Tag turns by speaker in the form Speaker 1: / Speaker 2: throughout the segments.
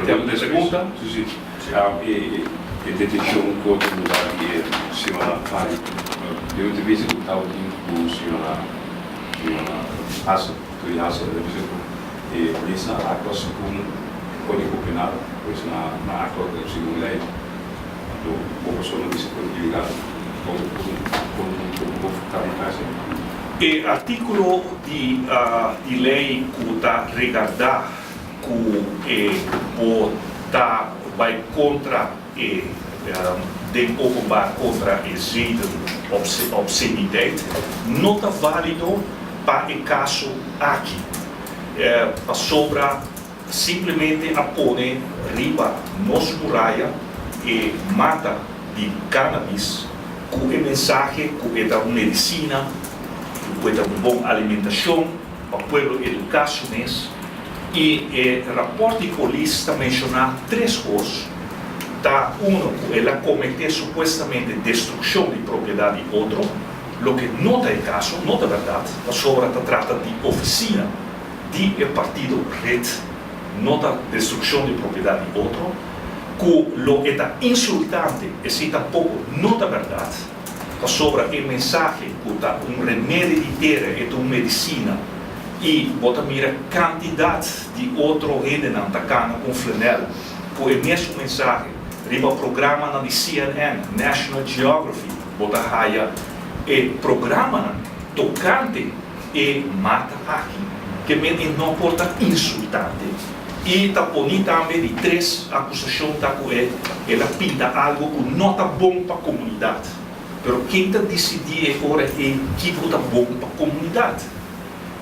Speaker 1: Então, pergunta, e deteção com outro lugar que é senhora Fari. Eu te vejo que estava com o senhora Asa, tu e Asa, e polícia a coisa com o penal, pois na acordo do segundo lei, do pouco só não disse que ligar com kamikaze.
Speaker 2: E artículo de lei que está regardar que vai contra de ocupar contra exílio obscenidade não está válido para o caso aqui. Para sobra simplesmente apone riba nos muralha e mata de cannabis com a mensagem que é uma medicina, que é uma boa alimentação para o povo educaciones. E o rapporto de polícia menciona três coisas. Ela cometeu supostamente destruição de propriedade de outro, o que não é o caso, não é verdade. A sobra trata de oficina do partido Red, não é destruição de propriedade de outro, que é insultante e se tampouco não é verdade. A sobra é mensagem que é um remédio de terra, é uma medicina. E bota mira quantidade de outro gente na cana com flanela, que é a mesma mensagem. Riba programa na CNN, National Geography, bota raia, e programa tocante e mata aqui, que não porta insultante. E tá bonito também de três acusações que ela pinta algo que não está bom para a comunidade. Mas quem está decidir agora é que está bom para a comunidade.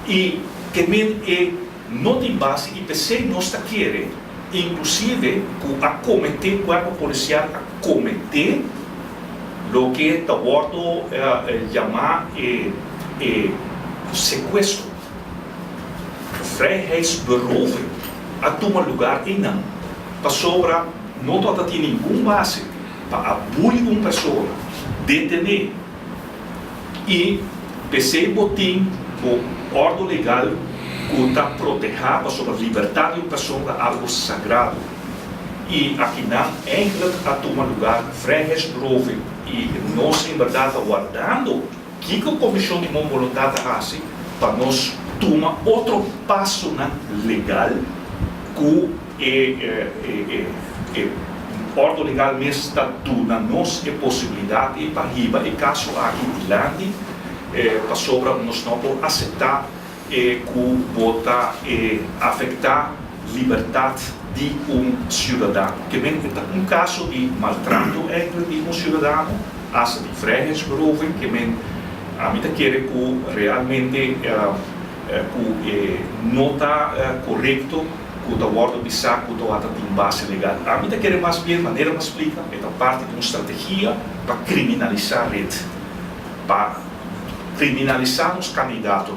Speaker 2: E que não tem base e PC não está querendo, inclusive a cometer, o corpo policial a cometer o que está bordo chamar sequestro, vrijheidsberoving, a tomar lugar em não, para sobra não tem nenhuma base para abuir uma pessoa, detener e PC botim ordem legal que está protegida sobre a liberdade de uma pessoa, algo sagrado. E aqui não é a tomar lugar, vrijheidsberoving, e nós, em verdade, aguardando que a Comissão de Boa Vontade faz para nós tomar outro passo legal, que ordem legal mesmo está dando-nos a possibilidade para riba e caso aqui de lande, para sobra nós não podemos aceitar que bota afetar a liberdade de um cidadão. Que vem um caso de maltrato de um cidadão, essa de vrijheidsberoving, que vem a mim quer que realmente não está correto, que está guardo de saco, que está em base legal. A mim quer mais bem, maneira mais explica, é parte de uma estratégia para criminalizar a rede, para criminalizar os candidatos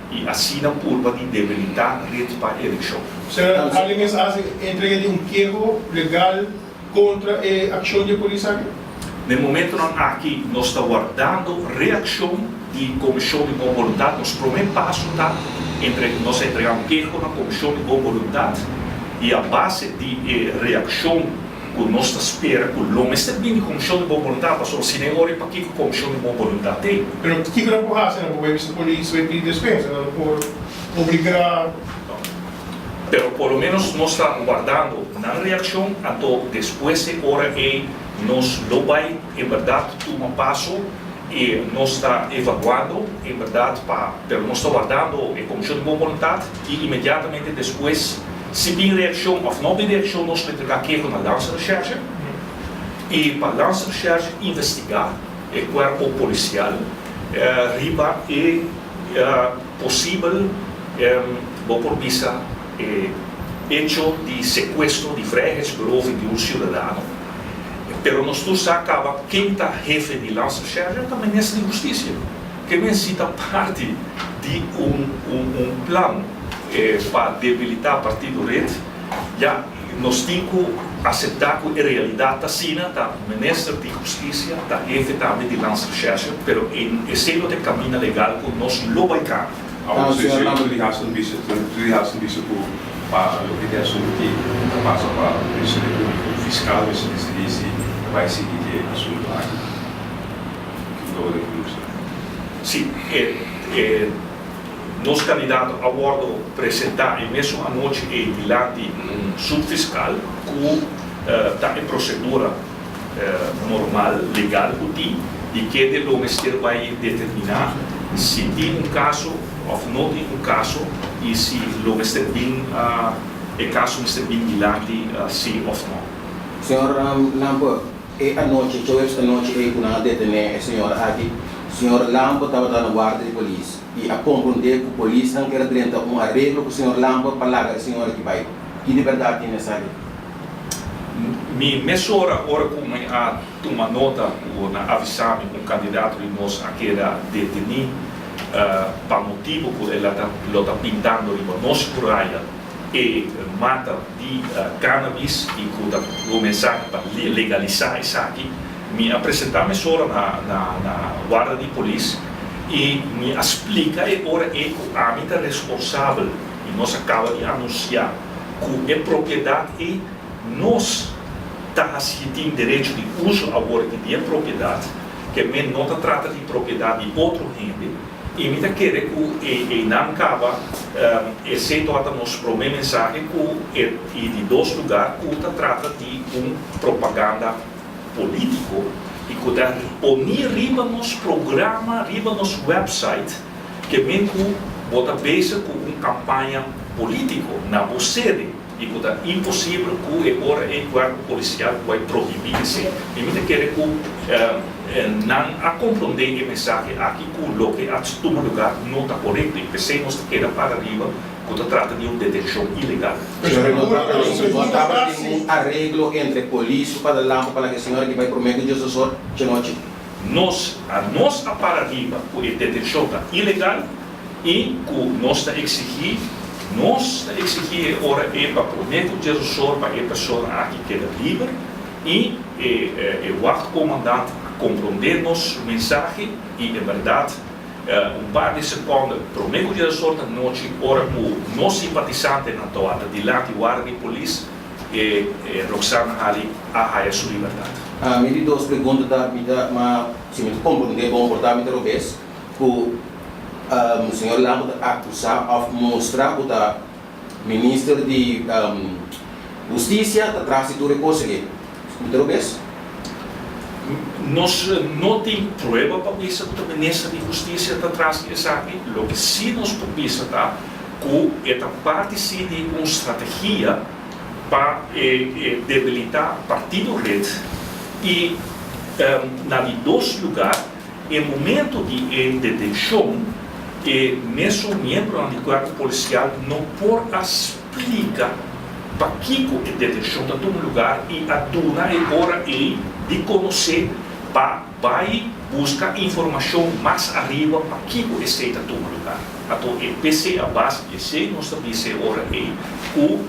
Speaker 2: e assim a curva de debilitar a rede para a eleição.
Speaker 3: Senhora, alguém entrega de um queijo legal contra a ação de polícia?
Speaker 2: No momento aqui, nós estamos guardando reação de Comissão de Boa Vontade. Nosso primeiro passo está entre nós entregar um queijo na Comissão de Boa Vontade e a base de reação que nós esperamos, que não está bem de Comissão de Boa Vontade, mas se não olha para que a Comissão de Boa Vontade tem.
Speaker 3: Mas o que não pode fazer? Não pode ser polícia e pedir dispensa, não pode obrigar.
Speaker 2: Pero por lo menos nós estamos guardando na reação até depois de hora e nós não vai, em verdade, tomar passo e nós estamos evaluando, em verdade, pero nós estamos guardando a Comissão de Boa Vontade e imediatamente depois, se bem reação ou não bem reação, nós vamos entregar queijo na Lança Recherche e para a Lança Recherche investigar o corpo policial riba e possível vou por vista hecho de sequestro de vrijheidsberoving de um cidadão. Pero nós todos acaba quem está jefe de Lança Recherche é o Ministro de Justiça, que necessita parte de um plano para debilitar o partido Red. Já nós temos que aceitar que a realidade está assim, está o Ministro de Justiça, está jefe também de Lança Recherche, pero em esse de caminho legal que nós não vai cá.
Speaker 1: Você já não lhe hasten vice por para o que é assunto que passa para o Ministério Público, o fiscal, se decidir se vai seguir o assunto lá.
Speaker 2: Sim, nosso candidato aguarda apresentar, e mesmo à noite, diante subfiscal, com a procedura normal, legal, e que o Ministério vai determinar se tem caso ou não tem caso, e se o Ministério tem caso diante, sim ou não.
Speaker 4: Senhor Lambo, a noite, esta noite, eu detener a senhora aqui. Senhor Lambo estava dando guarda de polícia e a compreender que a polícia não quer tentar um arreglo com o senhor Lambo para largar a senhora que vai. Que liberdade tem nessa área?
Speaker 2: Nessa hora como a tomar nota, na avisar o candidato de nós a que era detenido para motivo que ele está pintando em nossa praia e mata de cannabis e que o mensagem para legalizar isso aqui. Me apresentar me só na guarda de polícia e me explica agora é que a minha responsável e nós acaba de anunciar que a propriedade é nós tem direito de uso agora de propriedade que não trata de propriedade de outro gente e me quer que não acaba exceto a nos promete mensagem que de dois lugares que trata de propaganda político e que unir riba nos programa, riba nos website que mesmo bota base com uma campanha política na sede e que é impossível que agora o guarda policial vai proibir isso. E me quer que não a compreender a mensagem aqui que o que a toma lugar não está correto e pensei nós queda para riba que trata de uma detenção ilegal.
Speaker 4: Senhora, não estava de um arreglo entre a polícia para Lambo para que a senhora que vai prometer de assessor de noite?
Speaker 2: Nós para riba que a detenção está ilegal e que nós está exigir ora para prometer de assessor para a pessoa aqui queda livre e o quarto comandante compreender nossa mensagem e é verdade par de segundos prometo de assessor da noite ora o nosso simpatizante na toada de lá de guarda de polícia Roxana Ali a sua liberdade.
Speaker 4: Me duas perguntas da vida, mas se me compreender bom comportamento da vez que o senhor Lambo acusar ou mostrar que o ministro de Justiça atrás de tudo coisa que outra vez.
Speaker 2: Nós não temos prova para isso que o ministro de Justiça está atrás disso aqui. O que sim nós podemos dar que esta parte sim de uma estratégia para debilitar o partido Red e na de dois lugares, em momento de detenção, mesmo membro do guarda policial não pode explicar para que a detenção está em lugar e a dona agora é de conhecer para vai buscar informação mais arriba para que o está em lugar. Então, PC a base de ser nós também agora é o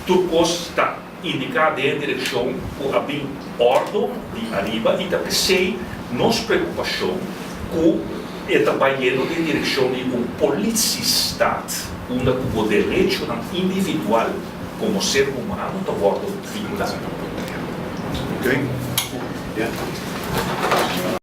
Speaker 2: turcos está indicado em direção que havia ordem de arriba e também sei nossa preocupação que está indo em direção de policia-estado, onde o direito individual como ser humano está vindo.
Speaker 1: Ok? Yeah.